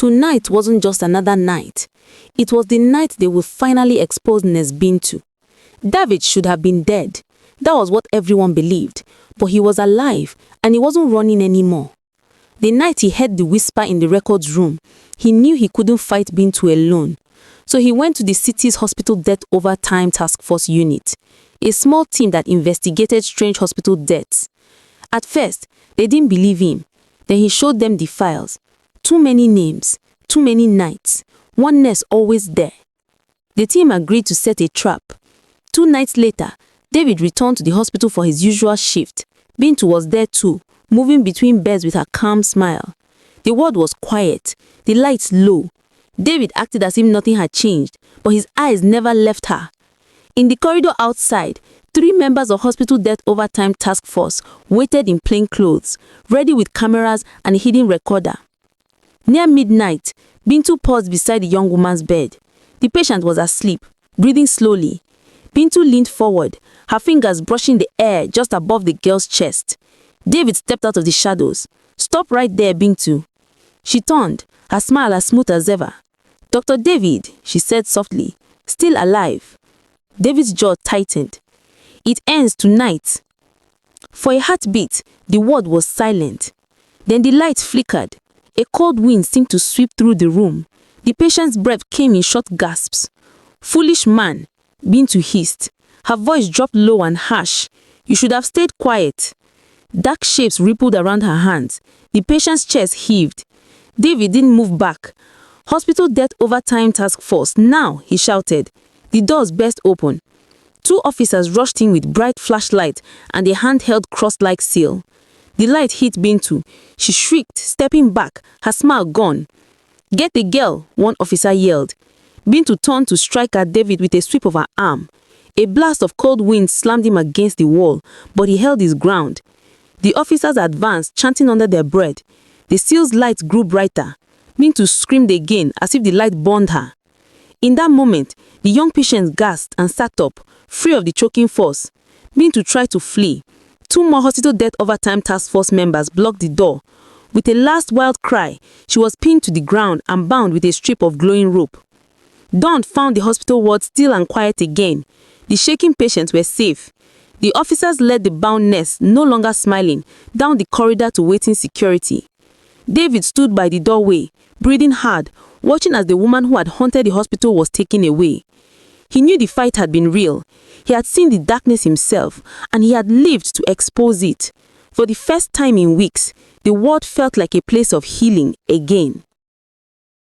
Tonight wasn't just another night. It was the night they would finally expose Nurse Bintu. David should have been dead. That was what everyone believed. But he was alive and he wasn't running anymore. The night he heard the whisper in the records room, he knew he couldn't fight Bintu alone. So he went to the city's hospital death overtime task force unit, a small team that investigated strange hospital deaths. At first, they didn't believe him. Then he showed them the files. Too many names, too many nights, one nurse always there. The team agreed to set a trap. 2 nights later, David returned to the hospital for his usual shift. Bintu was there too, moving between beds with her calm smile. The ward was quiet, the lights low. David acted as if nothing had changed, but his eyes never left her. In the corridor outside, 3 members of Hospital Death Overtime Task Force waited in plain clothes, ready with cameras and a hidden recorder. Near midnight, Bintu paused beside the young woman's bed. The patient was asleep, breathing slowly. Bintu leaned forward, her fingers brushing the air just above the girl's chest. David stepped out of the shadows. "Stop right there, Bintu." She turned, her smile as smooth as ever. "Dr. David," she said softly, "still alive." David's jaw tightened. "It ends tonight." For a heartbeat, the ward was silent. Then the light flickered. A cold wind seemed to sweep through the room. The patient's breath came in short gasps. "Foolish man," Bintu hissed. Her voice dropped low and harsh. "You should have stayed quiet." Dark shapes rippled around her hands. The patient's chest heaved. David didn't move back. "Hospital Death Overtime Task Force, now," he shouted. The doors burst open. 2 officers rushed in with bright flashlights and a handheld cross-like seal. The light hit Bintu. She shrieked, stepping back, her smile gone. "Get the girl," one officer yelled. Bintu turned to strike at David with a sweep of her arm. A blast of cold wind slammed him against the wall, but he held his ground. The officers advanced, chanting under their breath. The seal's light grew brighter. Bintu screamed again, as if the light burned her. In that moment, the young patient gasped and sat up, free of the choking force. Bintu tried to flee. 2 more Hospital Death Overtime Task Force members blocked the door. With a last wild cry, she was pinned to the ground and bound with a strip of glowing rope. Dawn found the hospital ward still and quiet again. The shaking patients were safe. The officers led the bound nurse, no longer smiling, down the corridor to waiting security. David stood by the doorway, breathing hard, watching as the woman who had haunted the hospital was taken away. He knew the fight had been real. He had seen the darkness himself, and he had lived to expose it. For the first time in weeks, the ward felt like a place of healing again.